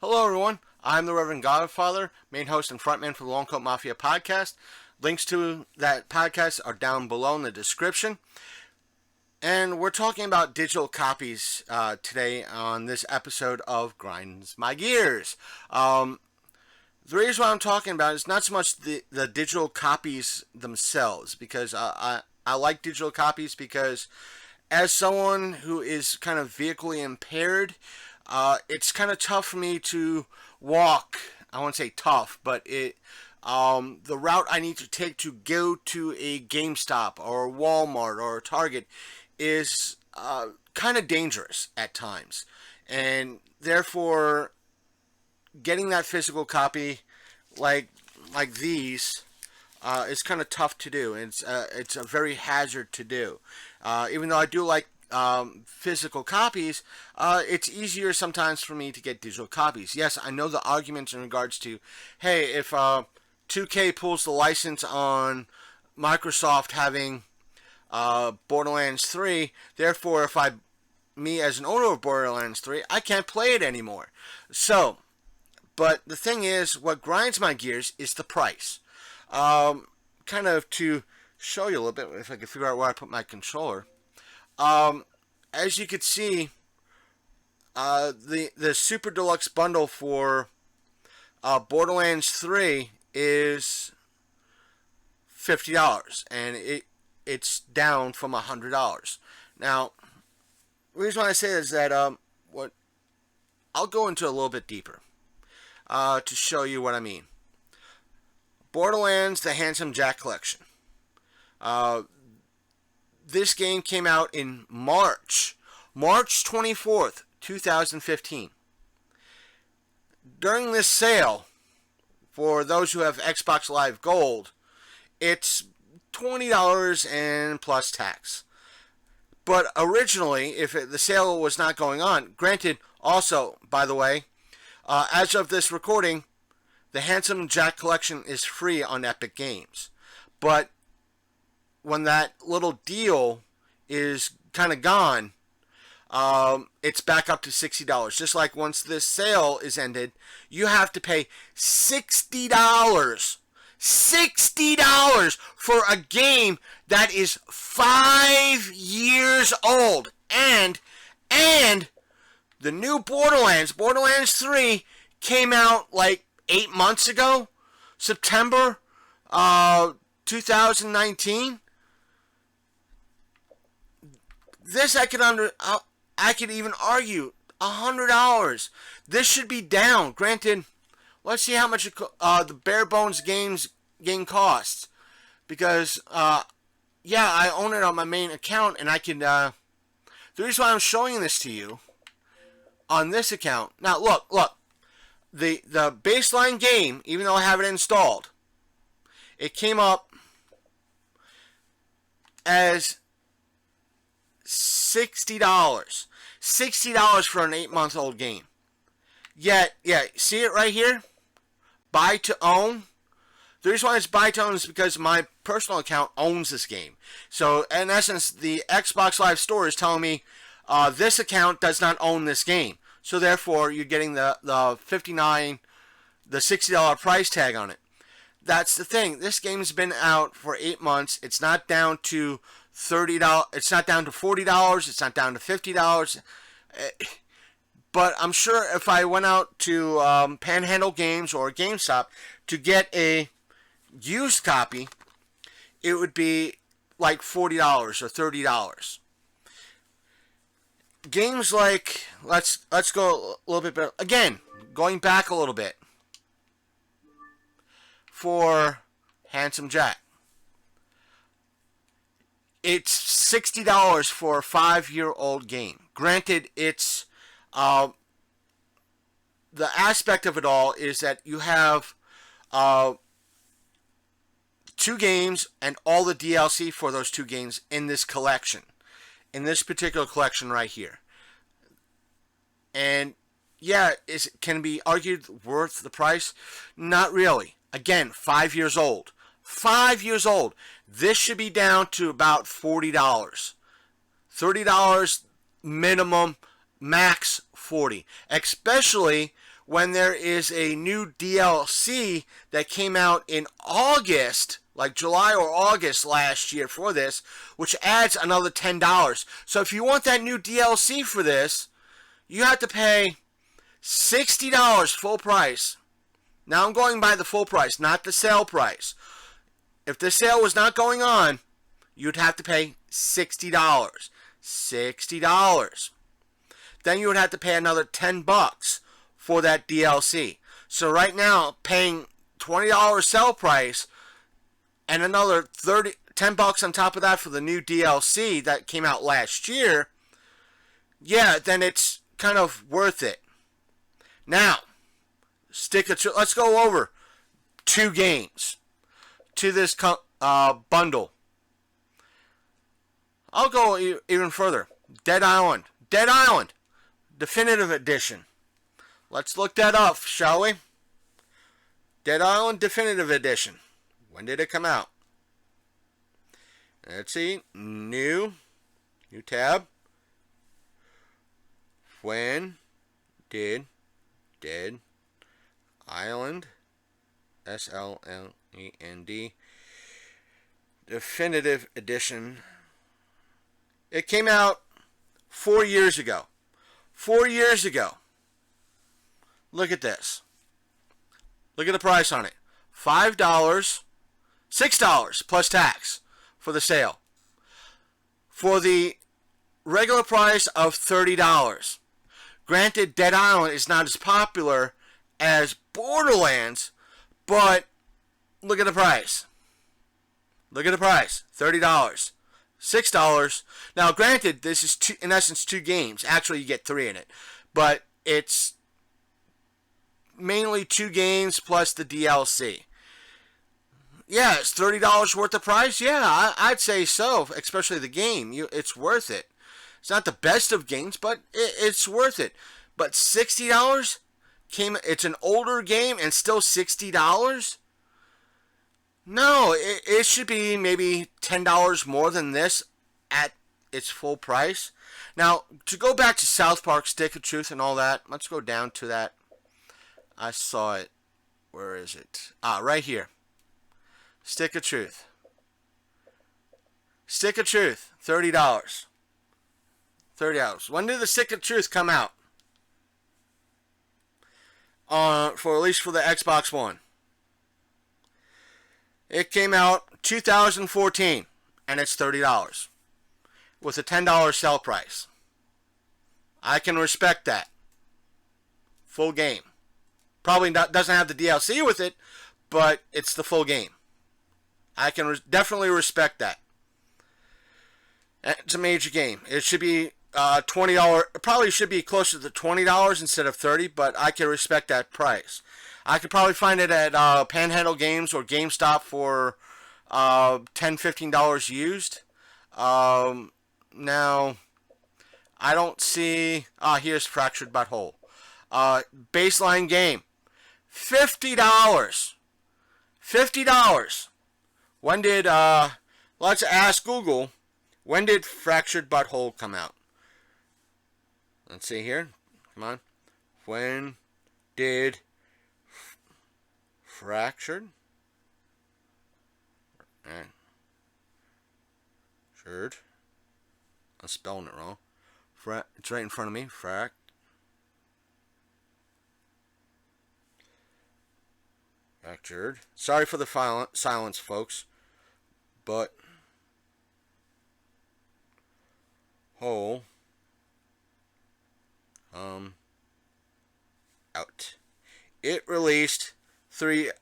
Hello, everyone. I'm the Reverend Godfather, main host and frontman for the Long Coat Mafia podcast. Links to that podcast are down below in the description. And we're talking about digital copies today on this episode of Grinds My Gears. The reason why I'm talking about is not so much the digital copies themselves, because I like digital copies because as someone who is kind of vehically impaired, it's kind of tough for me to walk. I won't say tough, but the route I need to take to go to a GameStop or a Walmart or a Target is kind of dangerous at times. And therefore, getting that physical copy like these is kind of tough to do. And it's a very hazard to do. Even though I do like physical copies, it's easier sometimes for me to get digital copies. Yes, I know the arguments in regards to, hey, if 2K pulls the license on Microsoft having Borderlands 3, therefore if me as an owner of Borderlands 3, I can't play it anymore. So, but the thing is, what grinds my gears is the price. Kind of to show you a little bit, if I can figure out where I put my controller. As you can see, the Super Deluxe bundle for Borderlands 3 is $50, and it's down from $100. Now, the reason why I say is that I'll go into a little bit deeper to show you what I mean. Borderlands: The Handsome Jack Collection. This game came out in March 24th, 2015. During this sale, for those who have Xbox Live Gold, it's $20 and plus tax. But originally, if the sale was not going on, granted, also, by the way, as of this recording, the Handsome Jack Collection is free on Epic Games. But when that little deal is kind of gone, it's back up to $60. Just like once this sale is ended, you have to pay $60. $60 for a game that is 5 years old. And the new Borderlands 3, came out like 8 months ago, September 2019. This I could even argue $100. This should be down. Granted, let's see how much the bare bones game costs, because yeah, I own it on my main account, and I can. The reason why I'm showing this to you on this account. Now, look. The baseline game, even though I have it installed, it came up as $60. $60 for an 8-month-old game. Yet, yeah, see it right here? Buy to own. The reason why it's buy to own is because my personal account owns this game. So, in essence, the Xbox Live Store is telling me this account does not own this game. So, therefore, you're getting the $59, the $60 price tag on it. That's the thing. This game's been out for 8 months. It's not down to $30. It's not down to $40. It's not down to $50. But I'm sure if I went out to Panhandle Games or GameStop to get a used copy, it would be like $40 or $30. Games like let's go a little bit better. Again, going back a little bit. For Handsome Jack, it's $60 for a 5-year-old game. Granted, it's the aspect of it all is that you have 2 games and all the DLC for those 2 games in this collection, in this particular collection right here. And yeah, can it be argued worth the price? Not really. Again, 5 years old. 5 years old. This should be down to about $40. $30 minimum, max $40. Especially when there is a new DLC that came out in August, like July or August last year for this, which adds another $10. So if you want that new DLC for this, you have to pay $60 full price. Now I'm going by the full price, not the sale price. If the sale was not going on, you'd have to pay $60. $60. Then you would have to pay another $10 for that DLC. So right now, paying $20 sale price and another $10 on top of that for the new DLC that came out last year, yeah, then it's kind of worth it. Now, let's go over 2 games to this bundle. I'll go even further. Dead Island. Dead Island Definitive Edition. Let's look that up, shall we? Dead Island Definitive Edition. When did it come out? Let's see. New tab. When did Dead Island SLEND Definitive Edition? It came out 4 years ago. 4 years ago. Look at this. Look at the price on it. $5, $6 plus tax for the sale. For the regular price of $30. Granted, Dead Island is not as popular as Borderlands, but look at the price. Look at the price. $30. $6. Now, granted, this is in essence 2 games. Actually, you get 3 in it. But it's mainly 2 games plus the DLC. Yeah, it's $30 worth of price. Yeah, I'd say so, especially the game. It's worth it. It's not the best of games, but it's worth it. But $60 it's an older game and still $60? No, it should be maybe $10 more than this at its full price. Now, to go back to South Park, Stick of Truth and all that, let's go down to that. I saw it. Where is it? Right here. Stick of Truth. Stick of Truth, $30. $30. When did the Stick of Truth come out? For at least for the Xbox One. It came out 2014, and it's $30 with a $10 sale price. I can respect that. Full game. Probably doesn't have the DLC with it, but it's the full game. I can definitely respect that. It's a major game. It should be $20. It probably should be closer to $20 instead of $30, but I can respect that price. I could probably find it at Panhandle Games or GameStop for $10, $15 used. Now, I don't see... here's Fractured Butthole. Baseline game. $50. $50. When did... let's ask Google. When did Fractured Butthole come out? Let's see here. Come on. When did... Fractured. Fractured. I'm spelling it wrong. It's right in front of me. Fractured. Sorry for the silence, folks. But whole out. It released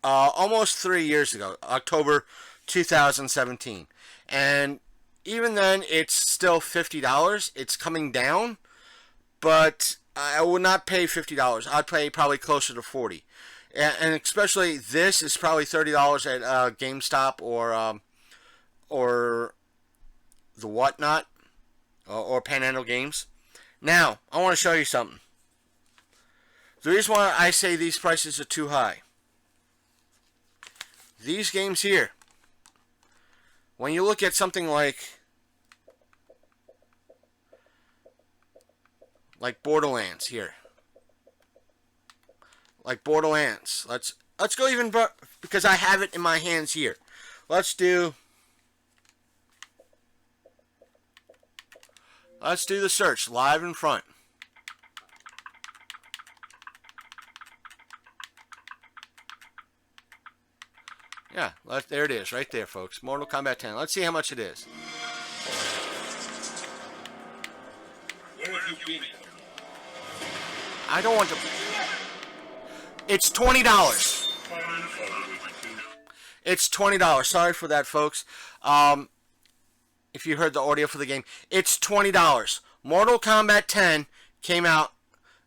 almost 3 years ago, October 2017, and even then, it's still $50. It's coming down, but I would not pay $50. I'd pay probably closer to $40, and especially this is probably $30 at GameStop or the whatnot or Panhandle Games. Now, I want to show you something. The reason why I say these prices are too high. These games here, when you look at something like Borderlands here, like Borderlands. Let's go even because I have it in my hands here. Let's do the search live in front. Yeah, there it is, right there, folks. Mortal Kombat 10. Let's see how much it is. I don't want to. It's $20. It's $20. Sorry for that, folks. If you heard the audio for the game, it's $20. Mortal Kombat 10 came out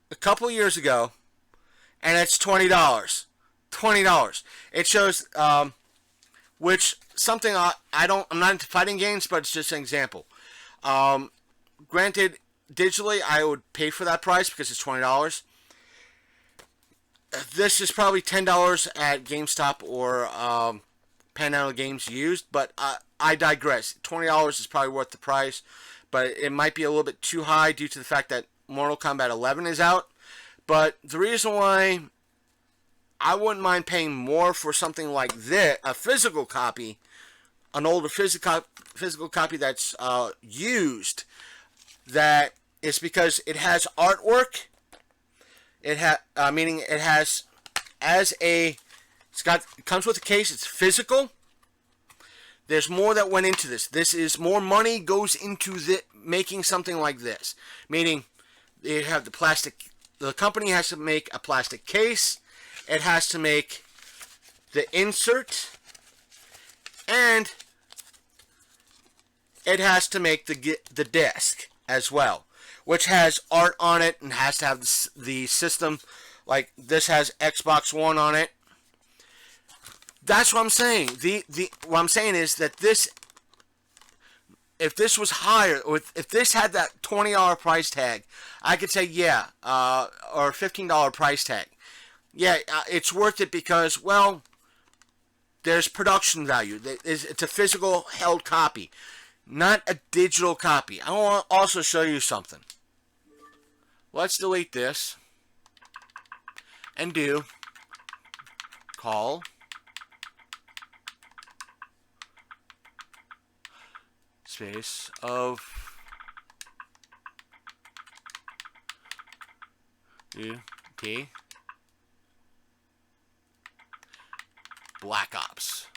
a couple years ago, and it's $20. $20. It shows, which something I'm not into fighting games, but it's just an example. Granted, digitally, I would pay for that price because it's $20. This is probably $10 at GameStop or Panhandle Games used, but I digress. $20 is probably worth the price, but it might be a little bit too high due to the fact that Mortal Kombat 11 is out. But the reason why I wouldn't mind paying more for something like this, a physical copy, an older physical copy that's used, that is because it has artwork. Meaning it has, it comes with a case. It's physical. There's more that went into this. This is more money goes into making something like this. Meaning, they have the plastic. The company has to make a plastic case. It has to make the insert, and it has to make the disc as well, which has art on it and has to have the system. Like this has Xbox One on it. That's what I'm saying. What I'm saying is that if this was higher, or if this had that $20 price tag, I could say yeah, or $15 price tag. Yeah, it's worth it because, well, there's production value. It's a physical held copy, not a digital copy. I want to also show you something. Let's delete this and do call space of T Black Ops.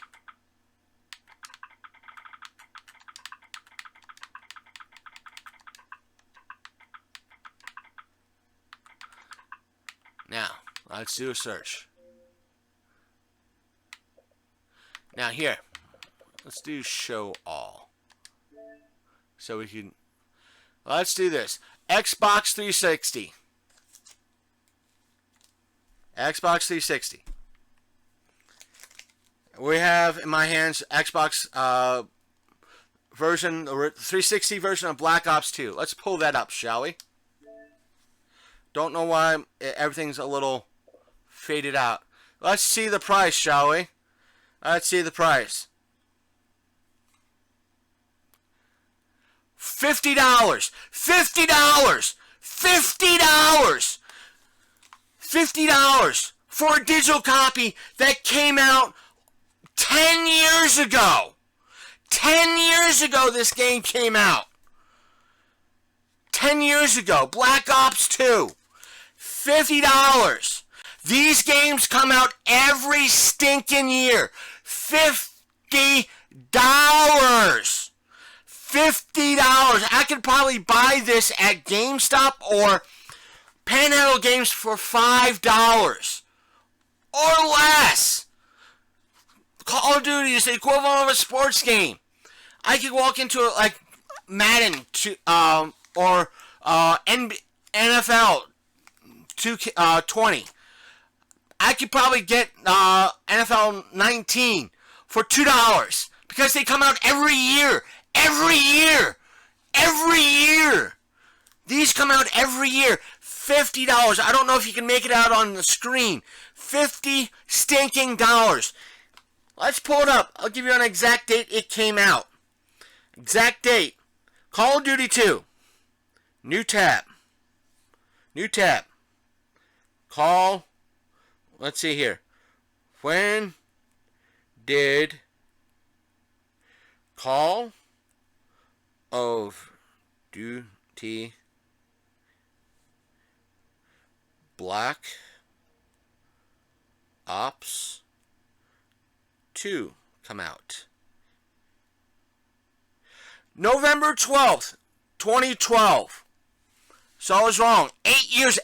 Now, let's do a search. Now here, let's do show all. So we can, let's do this. Xbox 360. Xbox 360. We have in my hands Xbox version, or 360 version of Black Ops 2. Let's pull that up, shall we? Don't know why everything's a little faded out. Let's see the price, shall we? Let's see the price. $50. $50. $50. $50 for a digital copy that came out 10 years ago. 10 years ago this game came out. 10 years ago. Black Ops 2. $50. These games come out every stinking year. $50. $50. I could probably buy this at GameStop or Panhandle Games for $5 or less. Call of Duty is the equivalent of a sports game. I could walk into it like Madden or NFL 20. I could probably get NFL 19 for $2 because they come out every year. Every year. Every year. These come out every year. $50. I don't know if you can make it out on the screen. $50 stinking dollars. Let's pull it up. I'll give you an exact date it came out. Exact date. Call of Duty 2. New tab. New tab. Call let's see here. When did Call of Duty Black Ops 2 come out? November 12th, 2012. So I was wrong. 8 years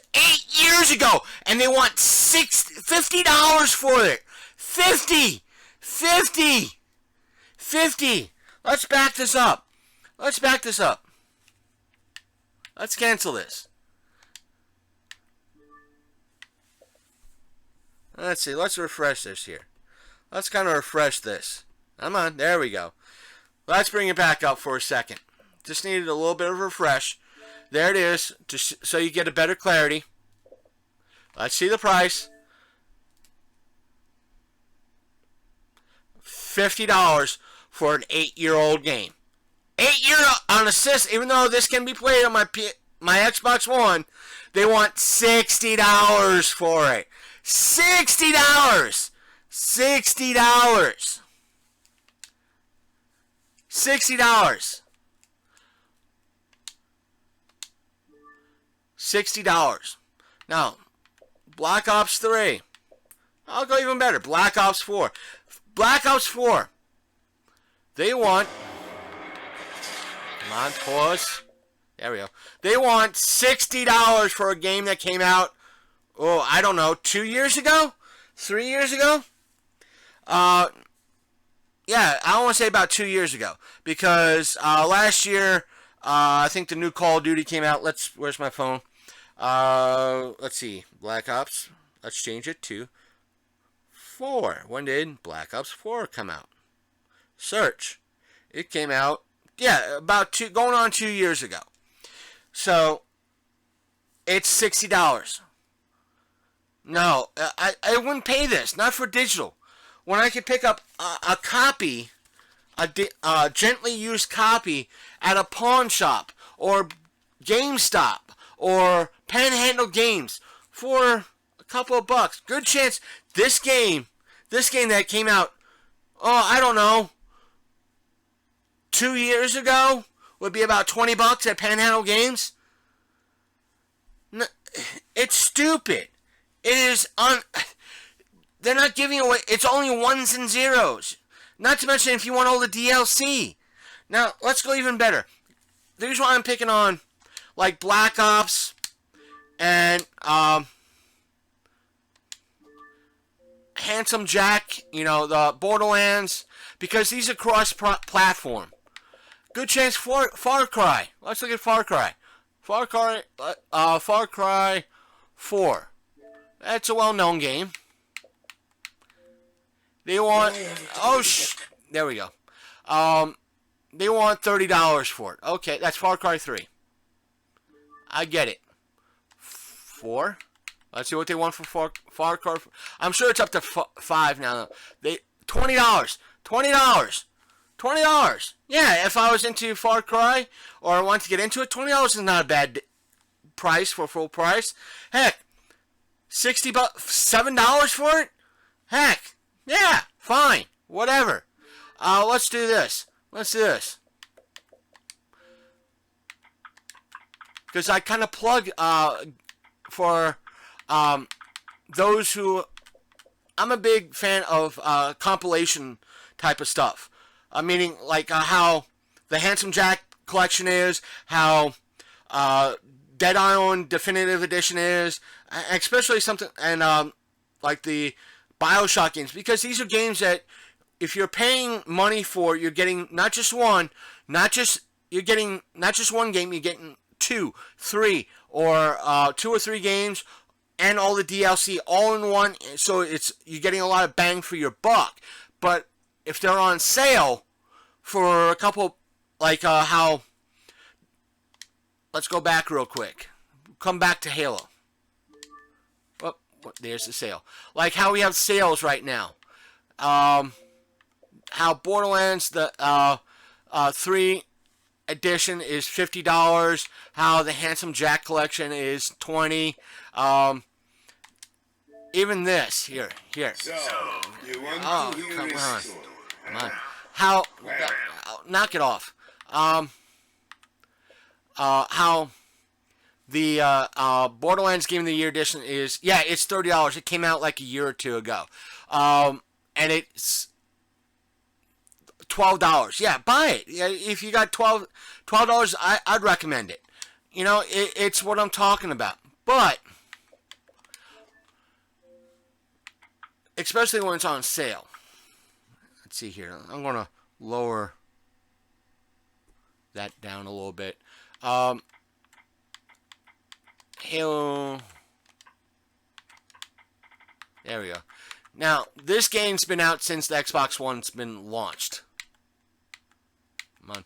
ago, and they want $50 for it. 50. Let's back this up. Let's cancel this. Let's see. Let's refresh this here. Let's kind of refresh this. Come on. There we go. Let's bring it back up for a second. Just needed a little bit of a refresh. There it is, so you get a better clarity. Let's see the price. $50 for an 8-year-old game. 8-year on a system, even though this can be played on my Xbox One, they want $60 for it. $60. $60. Now, Black Ops 3. I'll go even better. Black Ops 4. They want... Come on, pause. There we go. They want $60 for a game that came out, I don't know, 2 years ago? 3 years ago? Yeah, I want to say about 2 years ago. Because last year, I think the new Call of Duty came out. Where's my phone? Let's see. Black Ops. Let's change it to 4. When did Black Ops 4 come out? Search. It came out, about going on 2 years ago. So, it's $60. No, I wouldn't pay this. Not for digital. When I could pick up a copy, a gently used copy at a pawn shop or GameStop or Panhandle Games for a couple of bucks. Good chance this game that came out, I don't know, 2 years ago would be about $20 at Panhandle Games. No, it's stupid. It is they're not giving away. It's only ones and zeros. Not to mention if you want all the DLC. Now, let's go even better. Here's why I'm picking on, like, Black Ops and Handsome Jack, the Borderlands, because these are cross-platform. Good chance for Far Cry. Let's look at Far Cry. Far Cry 4. That's a well-known game. They want... there we go. They want $30 for it. Okay, that's Far Cry 3. I get it. 4. Let's see what they want for Far Cry. I'm sure it's up to 5 now. $20. $20. Yeah, if I was into Far Cry or I wanted to get into it, $20 is not a bad price for full price. Heck, $7 for it? Heck, yeah, fine, whatever. Let's do this. Because I kind of plug for those who... I'm a big fan of compilation type of stuff. Meaning, like, how the Handsome Jack collection is, how Dead Island Definitive Edition is, especially something, and like the BioShock games, because these are games that if you're paying money for, you're getting not just one game, you're getting 2, 3, or 2 or 3 games and all the DLC all in one. So you're getting a lot of bang for your buck. But if they're on sale for a couple, like how, let's go back real quick. Come back to Halo. Oh, there's the sale. Like how we have sales right now. How Borderlands, the 3 edition is $50. How the Handsome Jack collection is $20. even this here. So, you want Oh, to hear come a on. story? Come on. How? Knock it off. How the Borderlands Game of the Year edition is? Yeah, it's $30. It came out like a year or two ago, and it's $12. Yeah, buy it. Yeah, if you got $12, I'd recommend it. You know, it's what I'm talking about. But especially when it's on sale. Let's see here. I'm gonna lower that down a little bit. Halo. There we go. Now, this game's been out since the Xbox One's been launched. Come on.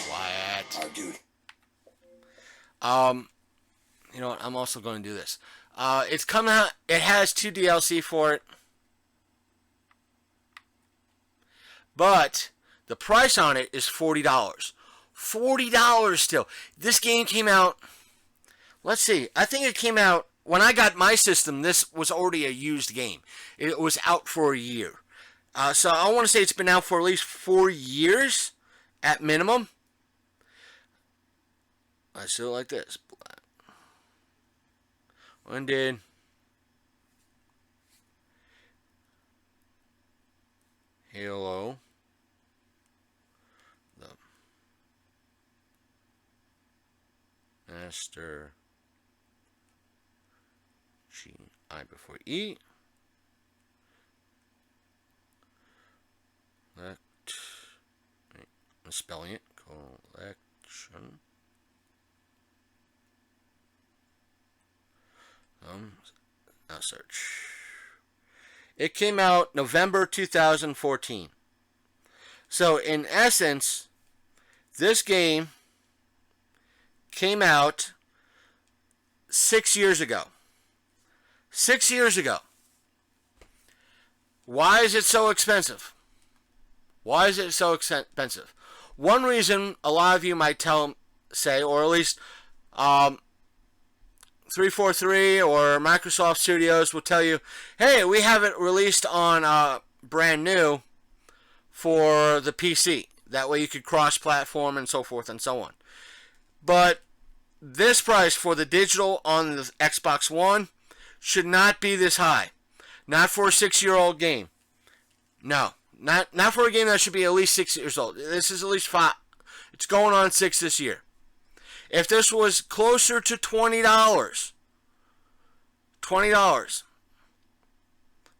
Quiet. I'll do it. You know what? I'm also going to do this. It's coming out. It has 2 DLC for it. But the price on it is $40. $40 still. This game came out. Let's see. I think it came out when I got my system. This was already a used game. It was out for a year. So I want to say it's been out for at least 4 years at minimum. Let's do it like this. When did Halo the Master G I before E I'm spelling it collection now search. It came out November 2014. So in essence, this game came out 6 years ago. 6 years ago. Why is it so expensive? Why is it so expensive? One reason a lot of you might say, or at least 343 or Microsoft Studios will tell you, hey, we have it released on brand new for the PC. That way you could cross-platform and so forth and so on. But this price for the digital on the Xbox One should not be this high. Not for a 6-year-old game. No. Not for a game that should be at least 6 years old. This is at least 5. It's going on 6 this year. If this was closer to $20,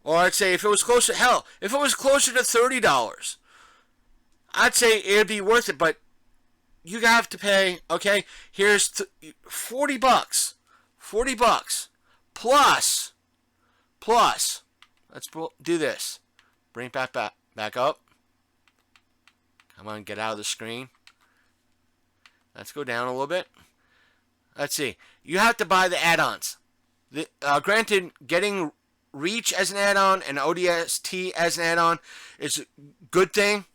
or I'd say if it was closer, if it was closer to $30, I'd say it'd be worth it. But you have to pay. Okay, here's $40, $40 plus. Let's do this. Bring it back up. Come on, get out of the screen. Let's go down a little bit. Let's see. You have to buy the add-ons. Granted, getting Reach as an add-on and ODST as an add-on is a good thing.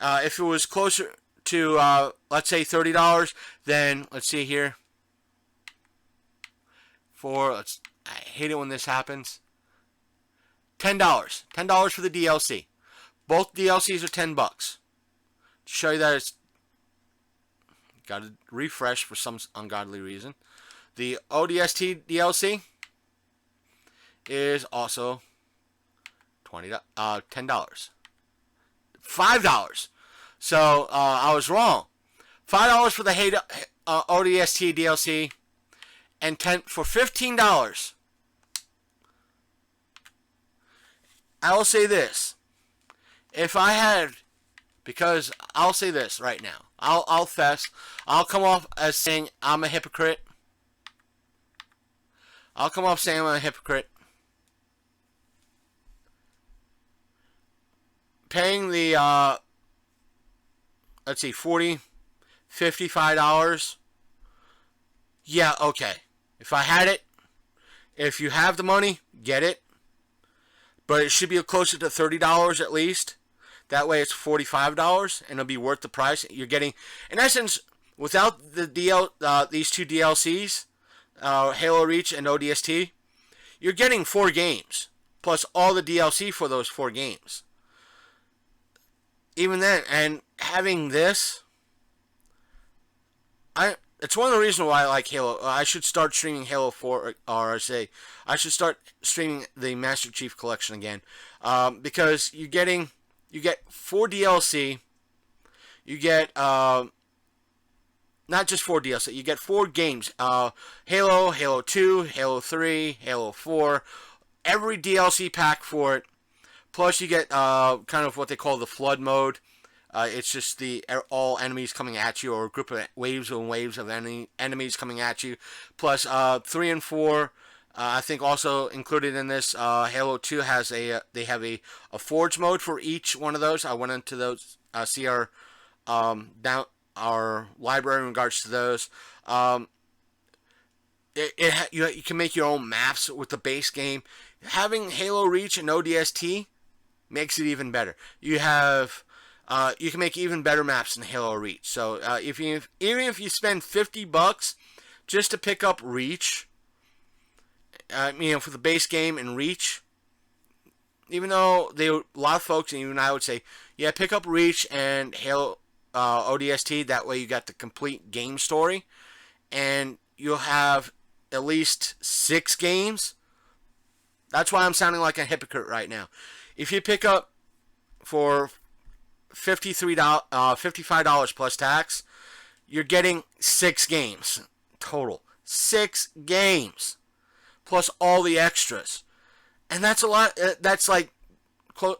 If it was closer to, let's say, $30, then let's see here. I hate it when this happens. $10. $10 for the DLC. Both DLCs are $10. To show you that it's got to refresh for some ungodly reason. The ODST DLC is also $10. $5. So I was wrong. $5 for the ODST DLC, and for $15. I will say this: if I had, because I'll say this right now. I'll fess. I'll come off as saying I'm a hypocrite. Paying the, let's see, $40, $55. Yeah, okay. If I had it, if you have the money, get it. But it should be closer to $30 at least. That way it's $45 and it'll be worth the price. You're getting, in essence, without the these two DLCs, Halo Reach and ODST, you're getting 4 games, plus all the DLC for those 4 games. Even then, and having this, it's one of the reasons why I like Halo. I should start streaming Halo 4, or I should start streaming the Master Chief Collection again, because you get 4 DLC, you get not just 4 DLC, you get 4 games, Halo, Halo 2, Halo 3, Halo 4, every DLC pack for it, plus you get kind of what they call the Flood mode. It's just all enemies coming at you, or a group of waves and waves of enemies coming at you. Plus 3 and 4, I think also included in this. Halo 2 has they have a forge mode for each one of those. I went into those, see our library in regards to those. You can make your own maps with the base game. Having Halo Reach and ODST makes it even better. You can make even better maps in Halo Reach. So even if you spend $50 just to pick up Reach, for the base game and Reach, even though a lot of folks, and even I would say, yeah, pick up Reach and Halo ODST. That way you got the complete game story, and you'll have at least 6 games. That's why I'm sounding like a hypocrite right now. If you pick up for $55 plus tax, you're getting 6 games total. 6 games plus all the extras, and that's a lot. That's like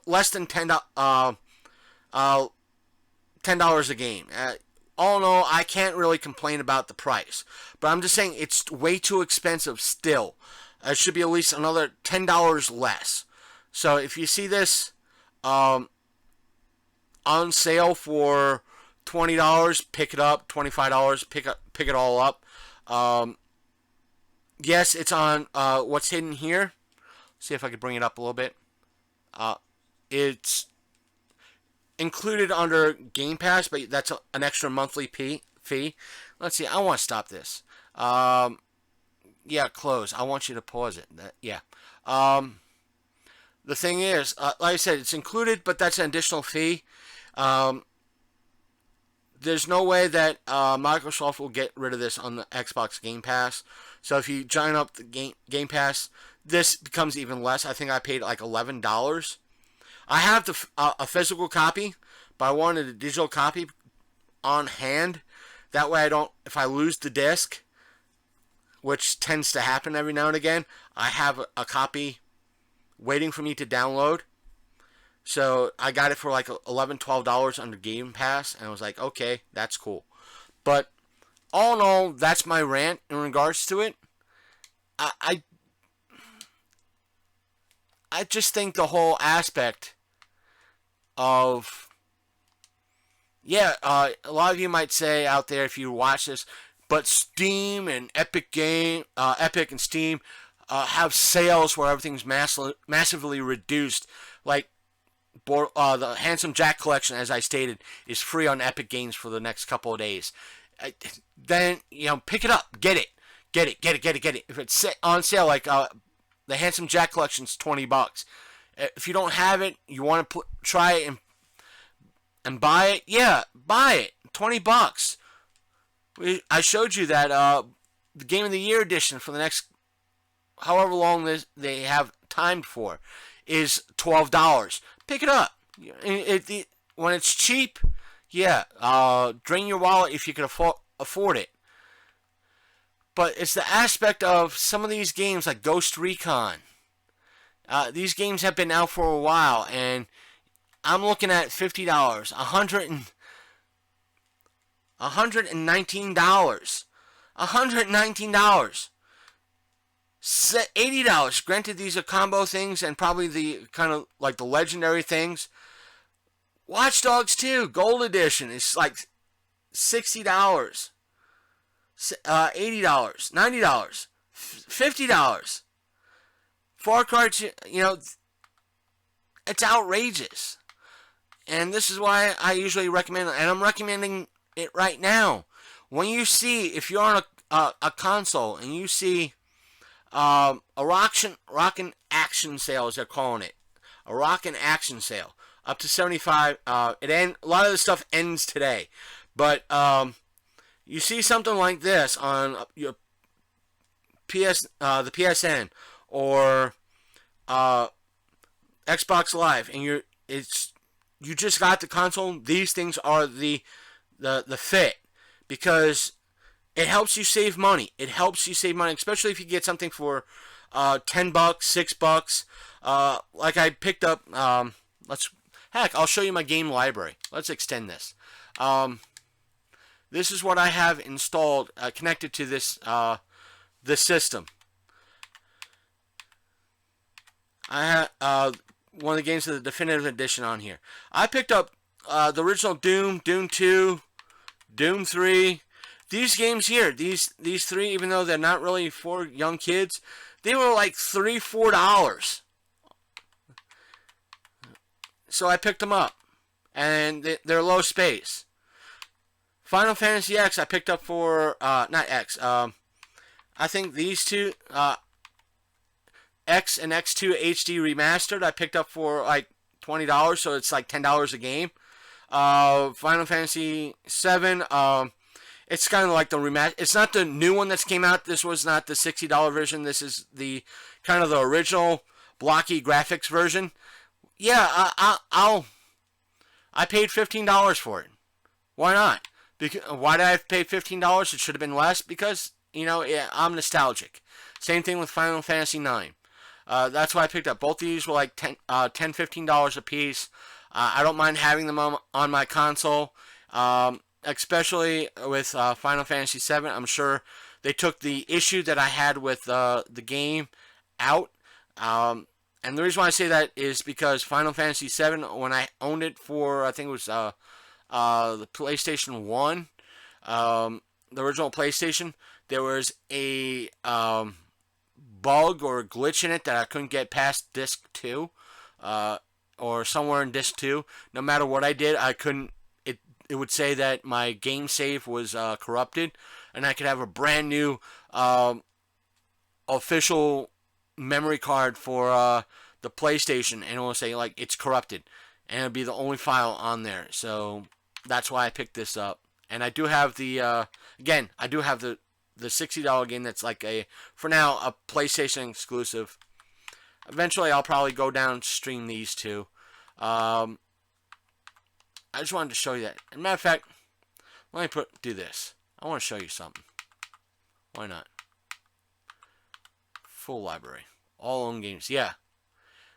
less than $10 a game. All in all, I can't really complain about the price, but I'm just saying it's way too expensive still. It should be at least another $10 less. So if you see this on sale for $20, pick it up. $25, pick it all up. Yes, it's on what's hidden here. See if I can bring it up a little bit. It's included under Game Pass, but that's an extra monthly fee. Let's see. I want to stop this. Yeah, close. I want you to pause it. Yeah. The thing is, like I said, it's included, but that's an additional fee. There's no way that Microsoft will get rid of this on the Xbox Game Pass. So if you join up the Game Pass, this becomes even less. I think I paid like $11. I have a physical copy, but I wanted a digital copy on hand. That way if I lose the disc, which tends to happen every now and again, I have a copy waiting for me to download. So I got it for like $11, $12 under Game Pass, and I was like, okay, that's cool. But all in all, that's my rant in regards to it. I just think the whole aspect of, yeah, a lot of you might say out there if you watch this, but Steam and Epic and Steam have sales where everything's massively reduced. Like the Handsome Jack collection, as I stated, is free on Epic Games for the next couple of days. Then pick it up, get it. If it's on sale, like the Handsome Jack collection's $20. If you don't have it, you want to try it and buy it. Yeah, buy it. $20. I showed you that the Game of the Year edition for the next however long they have timed for is $12. Pick it up. When it's cheap, yeah, drain your wallet if you can afford it. But it's the aspect of some of these games like Ghost Recon. These games have been out for a while, and I'm looking at $50, $119, $119, $80. Granted, these are combo things and probably the kind of like the legendary things. Watch Dogs 2 Gold Edition is like $60, $80, $90, $50. Far Cry 2, it's outrageous. And this is why I usually recommend it, and I'm recommending it right now. When you see, if you're on a console and you see a rockin' action sale, as they're calling it, a rockin' action sale, up to 75. A lot of the stuff ends today, but you see something like this on your the PSN or Xbox Live, and you just got the console. These things are the fit, because it helps you save money. It helps you save money, especially if you get something for $10, $6. Like I picked up. I'll show you my game library. Let's extend this. This is what I have installed, connected to this system. I have one of the games of the definitive edition on here. I picked up the original Doom, Doom 2, Doom 3. These games here, these three, even though they're not really for young kids, they were like $3, $4. So I picked them up, and they're low space. Final Fantasy X I picked up for not X. I think these two, X and X2 HD remastered, I picked up for like $20, so it's like $10 a game. Final Fantasy 7. It's kind of like the remaster. It's not the new one that's came out. This was not the $60 version. This is the kind of the original blocky graphics version. Yeah, I paid $15 for it. Why not? Why did I pay $15? It should have been less because, I'm nostalgic. Same thing with Final Fantasy 9. That's why I picked up. Both these were like $10, $15 a piece. I don't mind having them on my console. Especially with Final Fantasy VII. I'm sure they took the issue that I had with the game out. And the reason why I say that is because Final Fantasy VII, when I owned it for, I think it was the PlayStation 1, the original PlayStation, there was a bug or a glitch in it that I couldn't get past disc 2, or somewhere in disc 2. No matter what I did, I couldn't. It would say that my game save was corrupted, and I could have a brand new official memory card for the PlayStation, and it will say like it's corrupted, and it'll be the only file on there. So that's why I picked this up. And I do have the I do have the $60 game that's like for now a PlayStation exclusive. Eventually I'll probably go downstream these two. I just wanted to show you that. As a matter of fact, let me do this. I want to show you something. Why not? Full library. All own games. Yeah.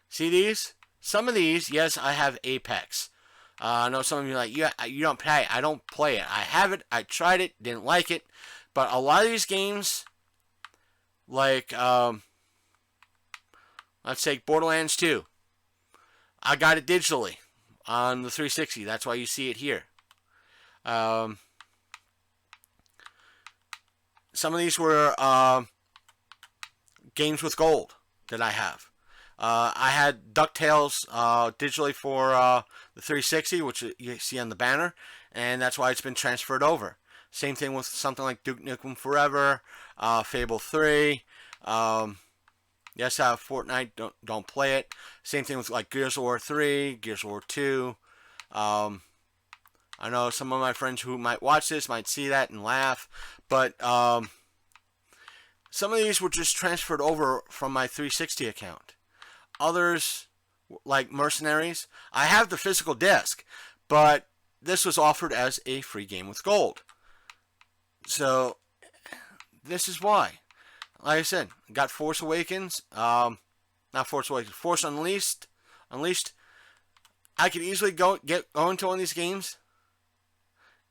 See these? Some of these, yes, I have Apex. I know some of you are like, you don't play it. I don't play it. I have it. I tried it. Didn't like it. But a lot of these games, like, let's take Borderlands 2. I got it digitally on the 360. That's why you see it here. Some of these were games with gold that I have. I had DuckTales digitally for the 360, which you see on the banner, and that's why it's been transferred over. Same thing with something like Duke Nukem Forever, Fable 3. Yes, I have Fortnite. Don't play it. Same thing with like Gears of War 3, Gears of War 2. I know some of my friends who might watch this might see that and laugh, but some of these were just transferred over from my 360 account. Others, like Mercenaries, I have the physical disc, but this was offered as a free game with gold. So this is why. Like I said, got Force Awakens, not Force Awakens, Force Unleashed. I could easily go into one of these games,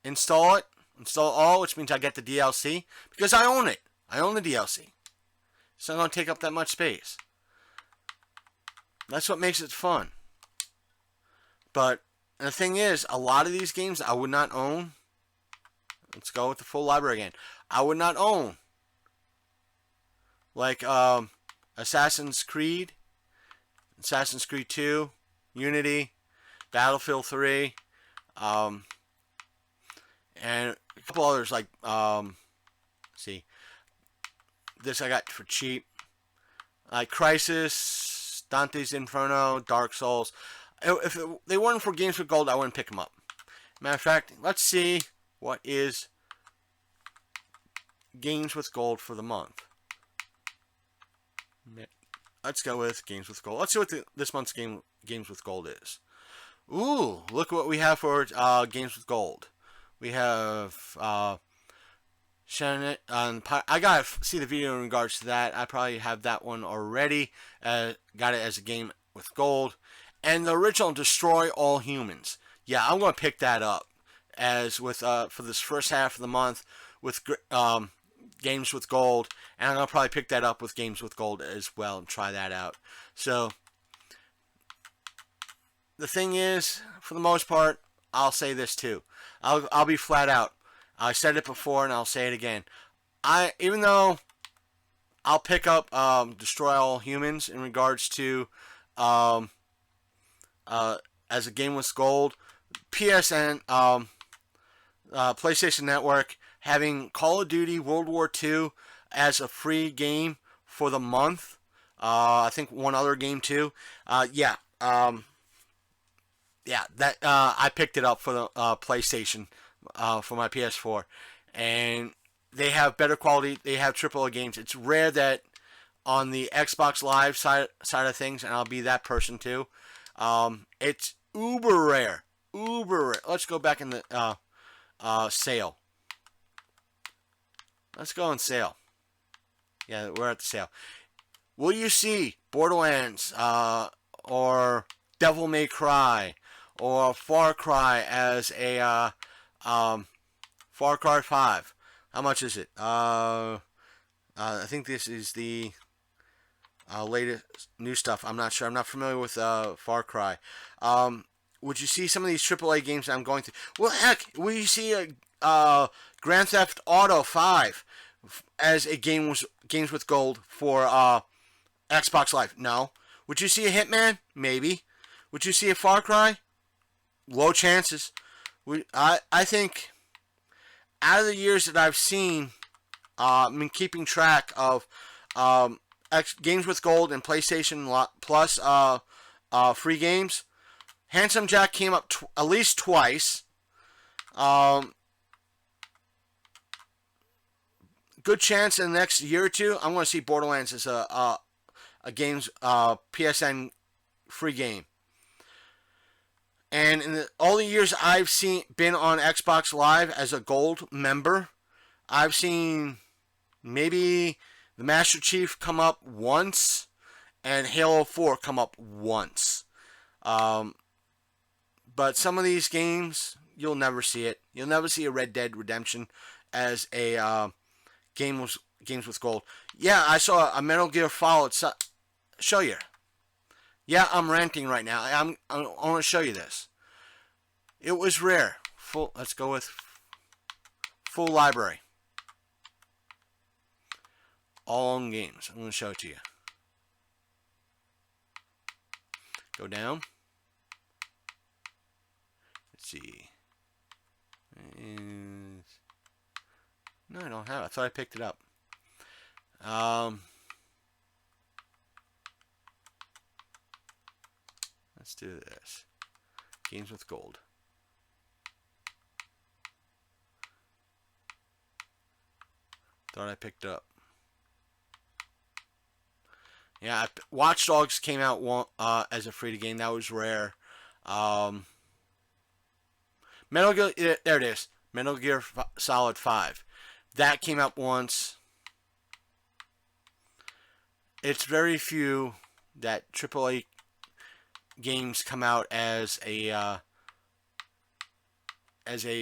install all, which means I get the DLC, because I own it. I own the DLC. It's not going to take up that much space. That's what makes it fun. But the thing is, a lot of these games I would not own. Let's go with the full library again. I would not own. Like Assassin's Creed 2, Unity, Battlefield 3, and a couple others like, let's see, this I got for cheap. Like Crisis, Dante's Inferno, Dark Souls. If they weren't for Games with Gold, I wouldn't pick them up. Matter of fact, let's see what is Games with Gold for the month. Let's go with Games with Gold. Let's see what this month's Games with Gold is. Ooh, look what we have for Games with Gold. We have Shannon. I gotta see the video in regards to that. I probably have that one already. Got it as a game with gold, and the original Destroy All Humans. Yeah, I'm gonna pick that up as with for this first half of the month with Games with Gold, and I'm gonna probably pick that up with Games with Gold as well and try that out. So the thing is, for the most part, I'll say this too. I'll be flat out. I said it before and I'll say it again. Even though I'll pick up Destroy All Humans in regards to as a game with gold, PSN, PlayStation Network having Call of Duty World War II as a free game for the month. I think one other game too. Yeah, that I picked it up for the PlayStation. For my PS4, and they have better quality. They have AAA games. It's rare that on the Xbox Live side of things, and I'll be that person too. It's uber rare. Let's go back in the sale. Let's go on sale. Yeah, we're at the sale. Will you see Borderlands or Devil May Cry or Far Cry as a Far Cry 5. How much is it? I think this is the latest new stuff. I'm not sure. I'm not familiar with Far Cry. Would you see some of these AAA games I'm going through? Well, heck, will you see a Grand Theft Auto 5 as a games with gold for Xbox Live? No. Would you see a Hitman? Maybe. Would you see a Far Cry? Low chances. I think out of the years that I've seen, I'm keeping track of Games with Gold and PlayStation Plus free games. Handsome Jack came up at least twice. Good chance in the next year or two, I'm going to see Borderlands as a games PSN free game. And in all the years I've been on Xbox Live as a gold member, I've seen maybe the Master Chief come up once and Halo 4 come up once. But some of these games, you'll never see it. You'll never see a Red Dead Redemption as a games with gold. Yeah, I saw a Metal Gear Solid. Show you. Yeah, I'm ranting right now. I want to show you this. It was rare. Let's go with full library. All on games. I'm going to show it to you. Go down. Let's see. No, I don't have it. I thought I picked it up. Let's do this. Games with gold. Thought I picked up. Yeah, Watch Dogs came out as a free-to-game. That was rare. Metal Gear, there it is. Metal Gear Solid 5. That came out once. It's very few that AAA games come out as a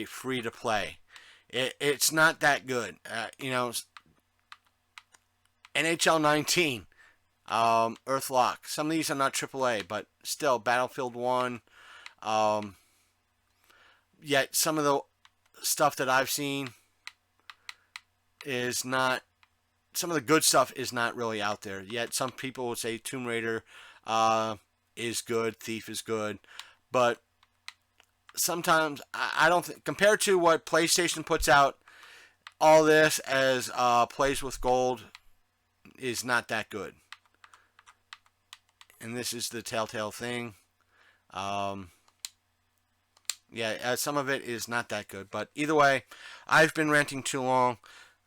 free to play. It's not that good. NHL 19, Earthlock. Some of these are not AAA, but still Battlefield 1. Yet some of the stuff that I've seen is not. Some of the good stuff is not really out there. Yet some people would say Tomb Raider is good, Thief is good, but sometimes I don't think, compared to what PlayStation puts out, all this as plays with gold, is not that good. And this is the telltale thing. Yeah, some of it is not that good. But either way, I've been ranting too long.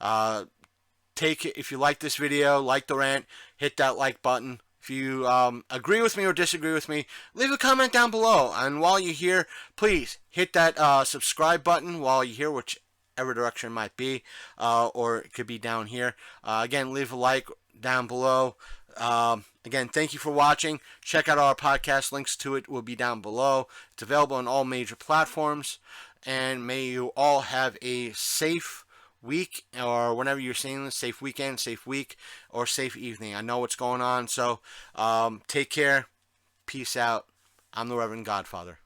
If you like this video, like the rant, hit that like button. If you agree with me or disagree with me, leave a comment down below. And while you're here, please hit that subscribe button while you're here, whichever direction it might be, or it could be down here. Again, leave a like down below. Again, thank you for watching. Check out our podcast. Links to it will be down below. It's available on all major platforms. And may you all have a safe week, or whenever you're seeing this, safe weekend, safe week, or safe evening. I know what's going on, so take care. Peace out. I'm the Reverend Godfather.